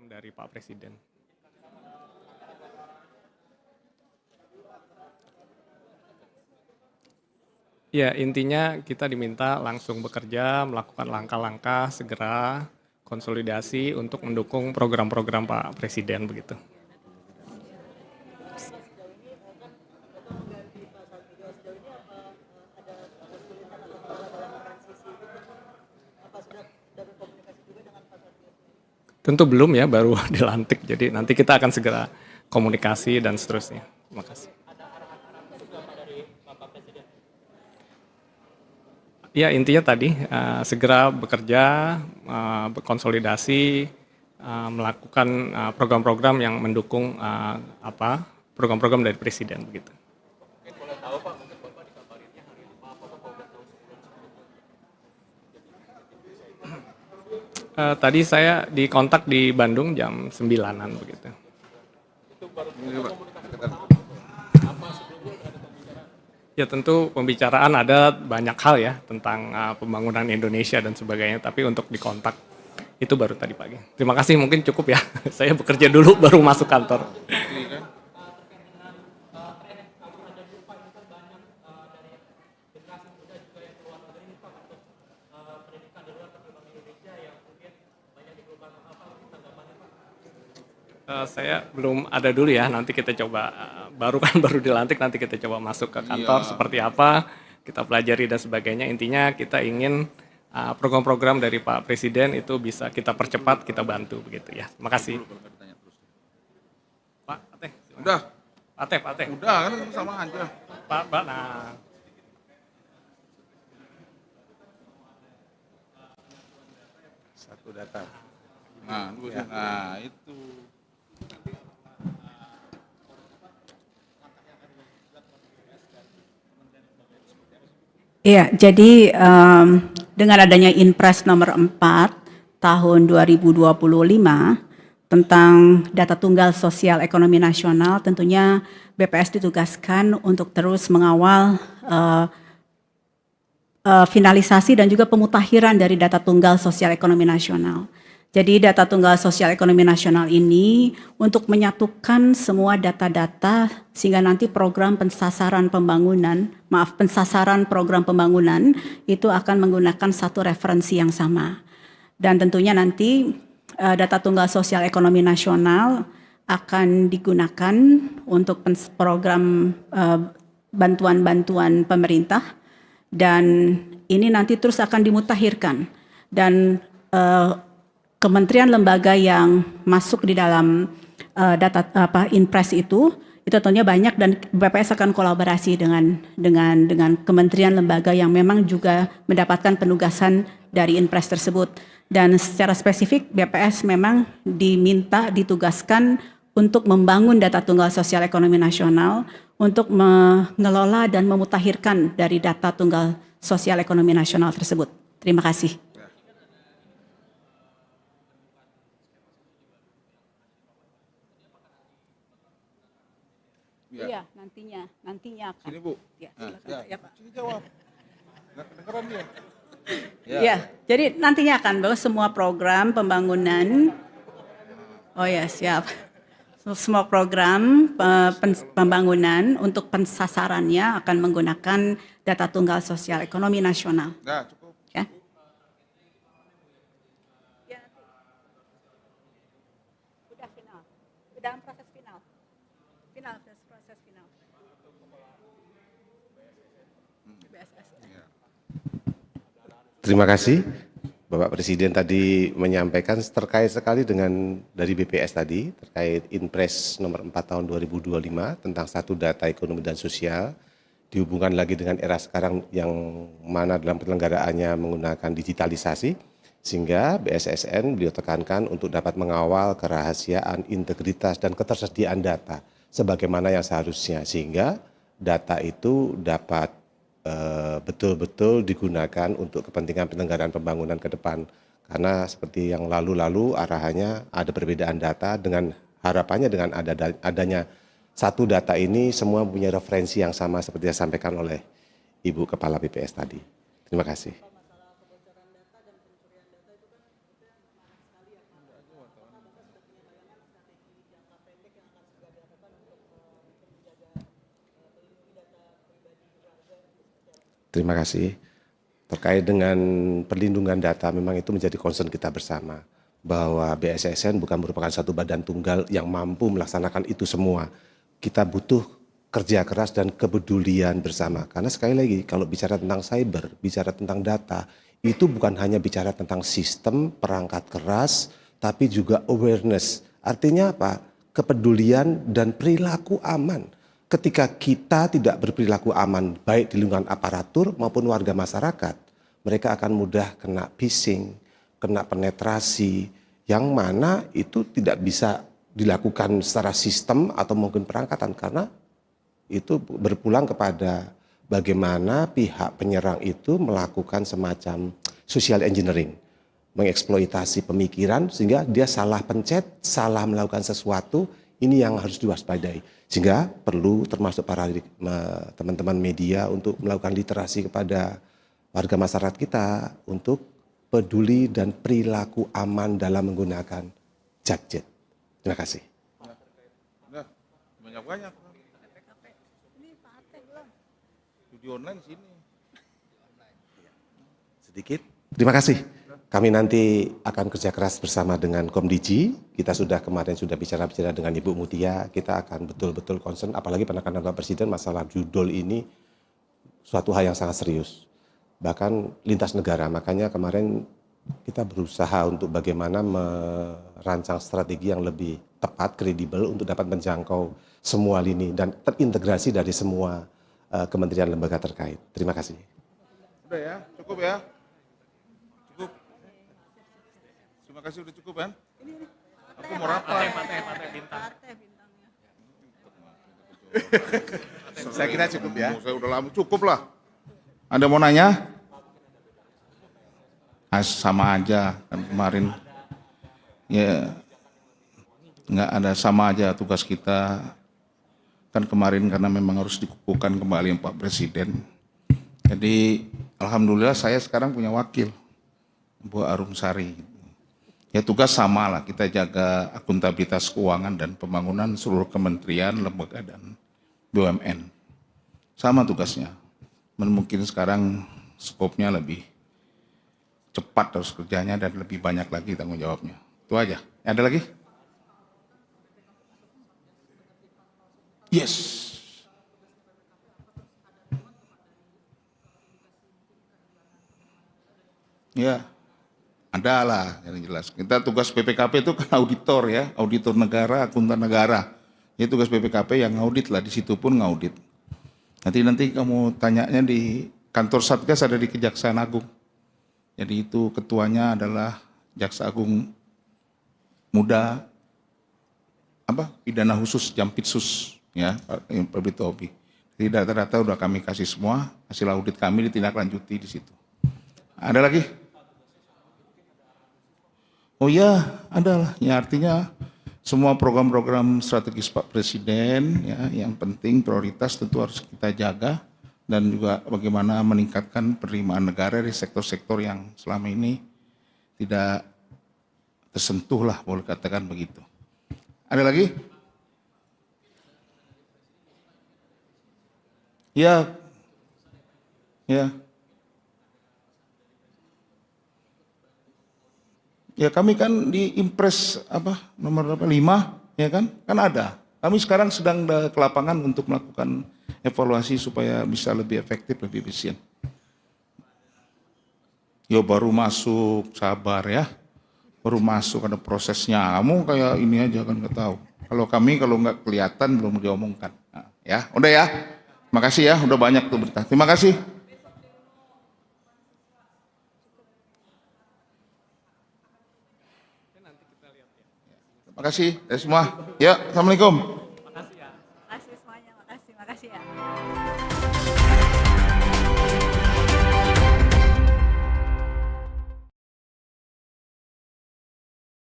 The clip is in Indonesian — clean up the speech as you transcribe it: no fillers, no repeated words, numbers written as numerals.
dari Pak Presiden. Ya, intinya kita diminta langsung bekerja, melakukan langkah-langkah segera konsolidasi untuk mendukung program-program Pak Presiden begitu. Tentu belum ya, baru dilantik. Jadi nanti kita akan segera komunikasi dan seterusnya. Terima kasih. Ya, intinya tadi segera bekerja, berkonsolidasi, melakukan program-program yang mendukung program-program dari Presiden begitu. Tadi saya dikontak di Bandung jam 9-an begitu. Ya tentu pembicaraan ada banyak hal ya tentang pembangunan Indonesia dan sebagainya, tapi untuk dikontak itu baru tadi pagi. Terima kasih, mungkin cukup ya. Saya bekerja dulu baru masuk kantor. Saya belum ada dulu ya, nanti kita coba, baru dilantik, nanti kita coba masuk ke kantor seperti apa, kita pelajari dan sebagainya. Intinya kita ingin program-program dari Pak Presiden itu bisa kita percepat, kita bantu begitu ya. Terima kasih. Pak Ateh. Udah. Pak Ateh. Udah kan sama aja. Pak, nah. Satu data. Nah, ya. Nah itu. Iya, jadi dengan adanya Inpres nomor 4 tahun 2025 tentang data tunggal sosial ekonomi nasional, tentunya BPS ditugaskan untuk terus mengawal finalisasi dan juga pemutakhiran dari data tunggal sosial ekonomi nasional. Jadi data tunggal sosial ekonomi nasional ini untuk menyatukan semua data-data sehingga nanti pensasaran program pembangunan itu akan menggunakan satu referensi yang sama. Dan tentunya nanti data tunggal sosial ekonomi nasional akan digunakan untuk program bantuan-bantuan pemerintah, dan ini nanti terus akan dimutakhirkan, dan kementerian lembaga yang masuk di dalam Inpres itu tentunya banyak, dan BPS akan kolaborasi dengan kementerian lembaga yang memang juga mendapatkan penugasan dari Inpres tersebut. Dan secara spesifik BPS memang ditugaskan untuk membangun data tunggal sosial ekonomi nasional, untuk mengelola dan memutakhirkan dari data tunggal sosial ekonomi nasional tersebut. Terima kasih. Iya, nantinya akan. Sini Bu. Ya, ya Pak. Sini jawab. Nggak kedengeran dia. Ya, jadi nantinya akan bahwa semua program pembangunan, siap. Semua program pembangunan untuk pensasarannya akan menggunakan data tunggal sosial ekonomi nasional. Nah, cukup. Ya. Udah final. Dalam proses final. Proses final. BSS. Terima kasih. Bapak Presiden tadi menyampaikan terkait sekali dengan dari BPS tadi, terkait Inpres nomor 4 tahun 2025 tentang satu data ekonomi dan sosial, dihubungkan lagi dengan era sekarang yang mana dalam penyelenggaraannya menggunakan digitalisasi, sehingga BSSN beliau tekankan untuk dapat mengawal kerahasiaan, integritas, dan ketersediaan data sebagaimana yang seharusnya, sehingga data itu dapat betul-betul digunakan untuk kepentingan penyelenggaraan pembangunan ke depan. Karena seperti yang lalu-lalu arahannya ada perbedaan data, dengan harapannya dengan adanya satu data ini semua punya referensi yang sama seperti yang disampaikan oleh Ibu Kepala BPS tadi. Terima kasih. Terima kasih. Terkait dengan perlindungan data, memang itu menjadi concern kita bersama. Bahwa BSSN bukan merupakan satu badan tunggal yang mampu melaksanakan itu semua. Kita butuh kerja keras dan kepedulian bersama. Karena sekali lagi, kalau bicara tentang cyber, bicara tentang data, itu bukan hanya bicara tentang sistem, perangkat keras, tapi juga awareness. Artinya apa? Kepedulian dan perilaku aman. Ketika kita tidak berperilaku aman, baik di lingkungan aparatur maupun warga masyarakat, mereka akan mudah kena phishing, kena penetrasi, yang mana itu tidak bisa dilakukan secara sistem atau mungkin perangkatan, karena itu berpulang kepada bagaimana pihak penyerang itu melakukan semacam social engineering, mengeksploitasi pemikiran sehingga dia salah pencet, salah melakukan sesuatu. Ini yang harus diwaspadai, sehingga perlu termasuk para teman-teman media untuk melakukan literasi kepada warga masyarakat kita untuk peduli dan perilaku aman dalam menggunakan gadget. Terima kasih. Nah, banyak-banyak. Judi online sini. Sedikit. Terima kasih. Kami nanti akan kerja keras bersama dengan Komdiji. Kita kemarin sudah bicara-bicara dengan Ibu Mutia. Kita akan betul-betul concern, apalagi penekanan Bapak Presiden masalah judul ini suatu hal yang sangat serius. Bahkan lintas negara. Makanya kemarin kita berusaha untuk bagaimana merancang strategi yang lebih tepat, kredibel untuk dapat menjangkau semua lini dan terintegrasi dari semua kementerian lembaga terkait. Terima kasih. Udah ya, cukup ya. Cukup. Terima kasih udah cukup kan? Aku mau rapat. Saya kira cukup ya. Saya udah lama, cukup lah. Anda mau nanya? Sama aja kan kemarin. Ya, nggak ada, sama aja tugas kita. Kan kemarin karena memang harus dikukuhkan kembali Pak Presiden. Jadi alhamdulillah saya sekarang punya wakil, Bu Arumsari. Ya tugas sama lah, kita jaga akuntabilitas keuangan dan pembangunan seluruh kementerian, lembaga dan BUMN. Sama tugasnya. Mungkin sekarang skopnya lebih cepat terus kerjanya dan lebih banyak lagi tanggung jawabnya. Itu aja. Ada lagi? Yes. Ya, ada lah yang jelas. Kita tugas BPKP itu kan auditor ya, auditor negara, akuntan negara. Ini tugas BPKP yang ngaudit lah, di situ pun ngaudit. Nanti kamu tanyanya di kantor Satgas ada di Kejaksaan Agung. Jadi itu ketuanya adalah Jaksa Agung Muda, pidana khusus Jampitsus ya, Pak Bitobi. Jadi data-data udah kami kasih semua, hasil audit kami ditindaklanjuti di situ. Ada lagi? Oh iya, ada lah. Ya artinya semua program-program strategis Pak Presiden ya, yang penting prioritas tentu harus kita jaga dan juga bagaimana meningkatkan penerimaan negara di sektor-sektor yang selama ini tidak tersentuh lah, boleh katakan begitu. Ada lagi? Ya, ya. Ya kami kan di Impres nomor 5 ya kan ada. Kami sekarang sedang ke lapangan untuk melakukan evaluasi supaya bisa lebih efektif, lebih efisien. Yo baru masuk, sabar ya. Baru masuk ada prosesnya. Kamu kayak ini aja kan nggak tahu. Kalau kami kalau nggak kelihatan belum diomongkan. Nah, ya, udah ya. Makasih ya, udah banyak tuh berita. Terima kasih. Terima kasih semua. Ya, assalamualaikum.